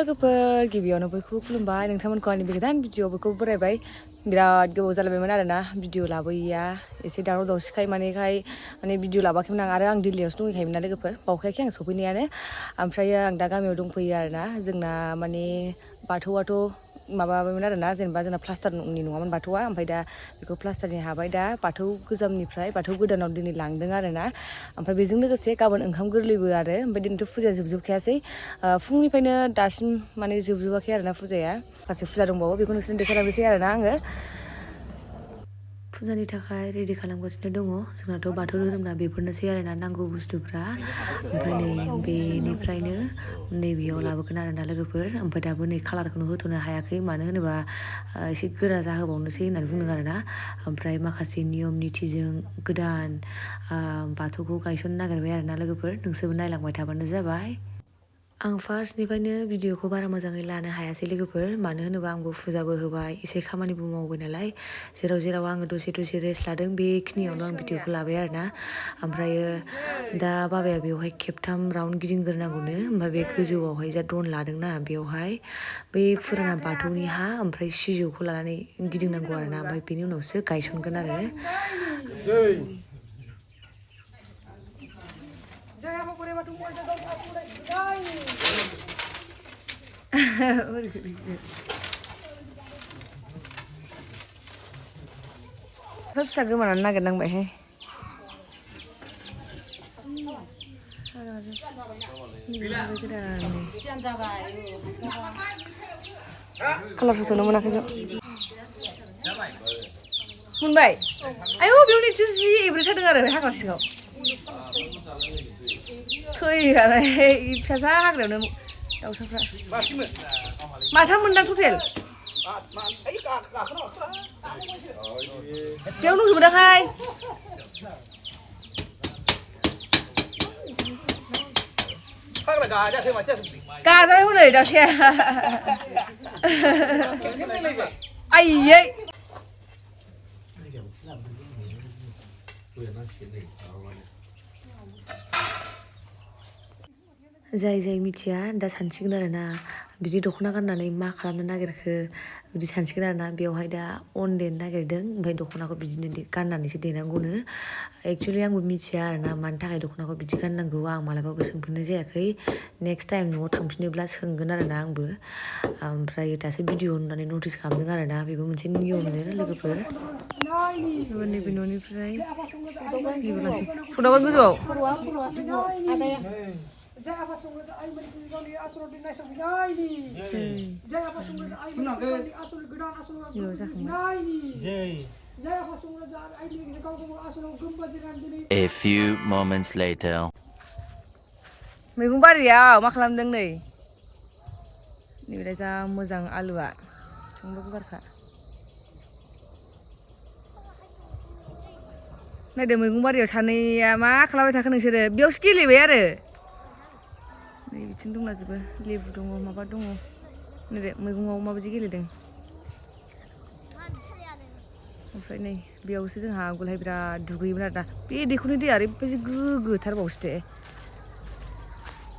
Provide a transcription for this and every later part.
लोगोफोर गिबियावनो बयखौबो खुलुमबाय नोंथांमोनखौ आंनि बे गोदान भिडिअ बयखौबो बरायबाय बिराद गोबाव जालायबायमोन आरोना भिडिअ लाबोयैया एसे दावराव दावसिखाय माने भिडिअ लाबाखैमोन आं आरो आं दिल्लीयावसो दंहैखायोमोन ना लोगोफोर बावखायाखै आं सफैनायानो ओमफ्रायो आं दा गामियाव दंफैयो आरोना जोंना माने बाथौआथ' माबाबायमोन आरोना जेनेबा जोंना प्लास्टारनि नङामोन बाथौआ ओमफ्राय दा बेखौ प्लास्टारनि हाबाय दा बाथौ गोजामनिफ्राय बाथौ गोदानाव दिनै लांदों आरोना ओमफ्राय बेजों लोगोसे गाबोन ओंखाम गोरलैबो आरो ओमफ्राय दिनैथ' फुजाया जोबजोबखायासै फुंनिफ्रायनो दासिम माने जोबजोबाखै आरोना फुजाया माखासे फुजा दंबावो बेखौ नोंसोरनो देखायलांनोसै आरोना आङो फुजानि थाखाय रेडि खालामगासिनो दङ जोंनाथ' बाथौ धोरोमना बेफोरनोसै आरोना नांगौ बुस्थुफ्रा ओमफ्राय नै बेनिफ्रायनो नैबेयाव लाबोगोन आरोना लोगोफोर ओमफ्राय दाबो नै कालारखौनो होथ'नो हायाखै मानो होनोबा एसे गोरा जाहोबावनोसै होननानै बुंदों आरोना ओमफ्राय माखासे नियम निथिजों गोदान बाथौखौ गायसननो नागिरबाय आरोना लोगोफोर नोंसोरबो नायलांबाय थाबानो जाबाय आं फार्स्टनिफ्रायनो भिडिअखौ बारा मोजाङै लानो हायासै लोगोफोर मानो होनोबा आंबो फुजाबो होबाय एसे खामानिबो मावबाय नालाय जेराव आङो दसे रेस्ट लादों बेखिनियावनो आं भिडिअखौ लाबाय आरोना ओमफ्रायो दा बाबाया बेवहाय खेबथाम राउन्ड गिदिंग्रोनांगौनो ओमफ्राय बे गोजौआवहाय जा दन लादोंना बेवहाय बै फुराना बाथौनि हा ओमफ्राय सिजौखौ लानानै गिदिंनांगौ आरोना ओमफ्राय बेनि उनावसो गायसनगोन आरो फिसा गोमानानै नागिरनांबायहाय कालारफोरखौनो मोनाखै मोनबाय आयौ बेयावनो जि एब्रेथारदों आरो हाग्रा सिङाव थैगानाय फिसा हाग्रायावनो दाउसाफ्रा माथाम मोनदां टटेल बेयाव दंजोबो दाहाय गाजाबाय हनै दाउसाया आइयै जाय मिथिया दा सानसिगोन आरोना बिदि दख'ना गाननानै मा खालामनो नागिरखो बिदि सानसिगोन आरोना बेवहाय दा अन देनो नागिरदों ओमफ्राय दख'नाखौ बिदिनो गाननानैसो देनांगौनो एक्सुवेलि आंबो मिथिया आरोना मानि थाखाय दख'नाखौ बिदि गाननांगौ आं मालाबाबो सोंफेरनाय जायाखै नेक्स्ट टाइम न'आव थांफिनोब्ला सोंगोन आरोना आंबो ओमफ्राय दासो भिडिअ नुनानै नटिस खालामदों आरोना बेबो मोनसे नियमनो लोगोफोर नैबे न'निफ्राय गोजौआव जय आफा संग्रा आइ मोनसे गावनि आसुराव दोननाय संनायनि जय आफा संग्रा आइ मोनसे गावनि आसुर गोदान आसुराव दोननायनि जय आफा संग्रा आइ मोनसे गावखौ आसुराव गोमबा जिरान दिनै A few moments later मैगं बारियाव मा खालामदों नै नैबे जा मोजां आलुआ संबाबो गारखा नायदो मैगं बारियाव सानैया मा खालामबाय थाखो नोंसोरो बेयावसो गेलेबाय आरो नै बिथिं दंलाजोबो लेबु दङ माबा दङ नै मैगङाव माबायदि गेलेदों ओमफ्राय नै बेयावसो जोंहा आगोलहाय बिराद दुगैयोमोन आरो दा बे दैखरनि दैया ओरैबायदि गोग्गोथारबावसो दे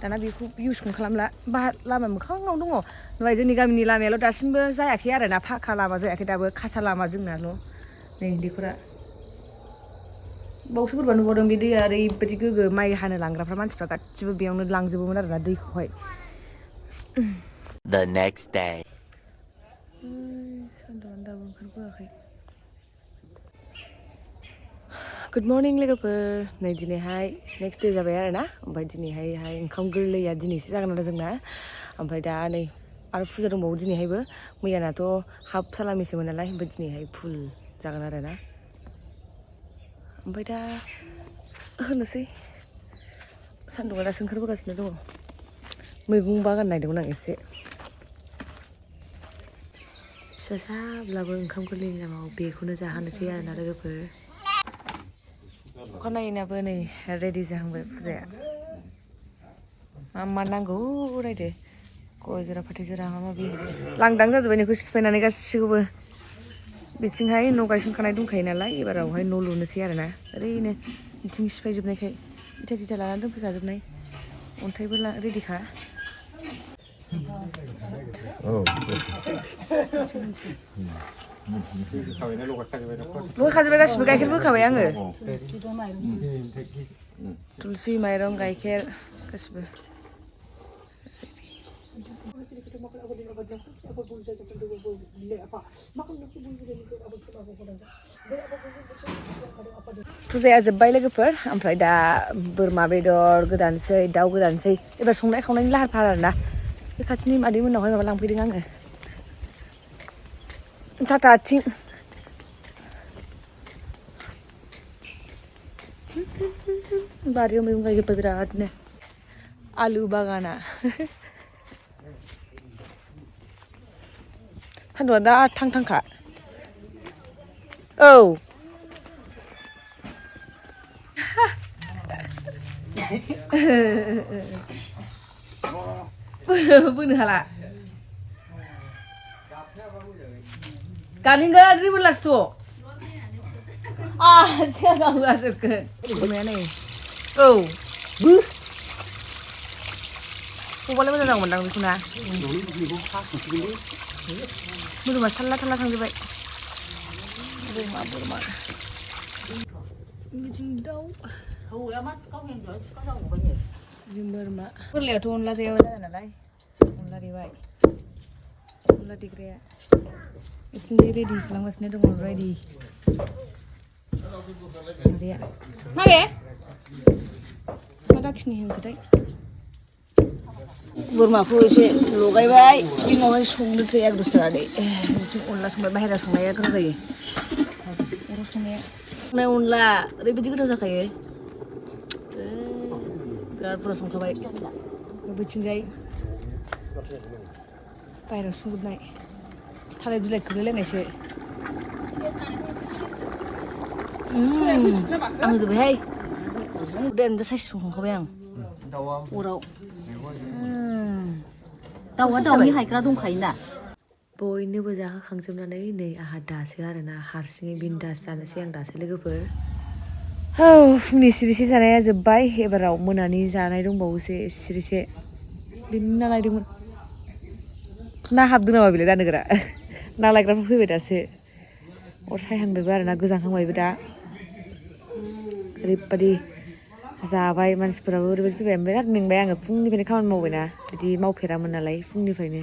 दाना बेखौ इउसखौनो खालामला लामा मोखाङाव दङ ओमफ्राय जोंनि गामिनि लामायाल' दासिमबो जायाखै आरोना फाखा लामा जायाखै दाबो खासा लामा जोंनाल' नै दैखरा बावसो बोरैबा नुबावदों बे दैया ओरैबायदि गोग्गो माइ हानो लांग्राफ्रा मानसिफ्रा गासिबो बेयावनो लांजोबोमोन आरोना दैखौहाय The next day सान्दुङानो दाबो ओंखारबोआखै गुड मर्निं लोगोफोर नै दिनैहाय नेक्स्ट डे जाबाय आरोना ओमफ्राय दिनैहाय ओंखाम गोरलैया दिनैसो जागोन आरो जोंना ओमफ्राय दा नै आरो फुजा दंबावो दिनैहायबो मैयानाथ' हाफ सालामिसोमोन नालाय ओमफ्राय दिनैहाय फुल जागोन आरोना ओमफ्राय दा होनोसै सान्दुङा दासो ओंखारबोगासिनो दङ मैगं बागान नायदोंमोन आं एसे फिसा साब्लाबो ओंखाम गोरलैनि नामाव बेखौनो जाहोनोसै आरोना लोगोफोर अखानायैनाबो नै रेडि जाहांबाय फुजाया मा नांगौ नायदो गय जरा फाथै जरा माबा माबि लांदां जाजोब्बाय नोंखौ सिफायनानै गासिखौबो बिथिंहाय न' गायसनखानाय दंखायो नालाय एबारावहाय न' लुनोसै आरोना ओरैनो बिथिं सिफायजोबनायखाय इथा थिथा लानानै दोनफैखाजोबनाय अन्थाइबो रेडिखा लगायखाजोब्बाय गासिबो गाइखेरबो होखाबाय आङो थुलसि माइरं गाइखेर गासिबो फुजाया जोब्बाय लोगोफोर ओमफ्राय दा बोरमा बेदर गोदानसै दाउ गोदानसै एबार संनाय खावनायनि लाहार फाहार आरोना बे खाथिनि मादै मोनावहाय माबा लांफैदों आङो साथा आथिं बारियाव मैगं गायजोब्बाय बिरादनो आलु बागाना सान्दुंआ दा थांखा औ बोनो हाला गालिंगोन रिबोलासोथ' सिगां गावगाजोबगोन बोरमाया नै औ बबालाय मोजां जागौमोनदां बेखौ ना मोदोमा थाल्ला थाल्ला थांजोब्बाय बोरमा बिथिं दाउ जों बोरमा गोरलैयावथ' अनला जायाबा जाया नालाय अनला देबाय अनला देग्राया बिथिंजाय रेडि खालामगासिनो दङ रेडि मादैया माबे मा दाखिनि होनखोथाय बोरमाखौ एसे लगायबाय बिनि उनावहाय संनोसै एक दसथानानै बिथिं अनला संबाय बाहेरा संनाया गोथाव जायो अराव संनाया अनला ओरैबायदि गोथाव जाखायो बिराद बुरजा संखाबाय बैथिंजाय बाहेरायाव संजोबनाय थालिर बिलाइ खोबलायलायनायसो आं होजोबबायहाय देनजार साइस संखाबाय आं अराव दाउआ दाउनि हायग्रा दंखायोना बयनोबो जाहोखांजोबनानै नै आंहा दासो आरोना हारसिङै बिन्दास जानोसै आं दासो लोगोफोर फुंनि सिरिसे जानाया जोब्बाय एबाराव मोनानि जानाय दंबावोसो सिरिसे बिदिनो ना लायदोंमोन ना हाबदों नामा बेलाय दानोगोरा ना लायग्राफोर फैबाय दासो अर सायहांदोंबो आरोना गोजांहांबायबो दा ओरैबायदि जाबाय मानसिफोराबो ओरैबायदि फैबाय बिराद मेंबाय आङो फुंनिफ्रायनो खामानि मावबायना बिदि मावफेरामोन नालाय फुंनिफ्रायनो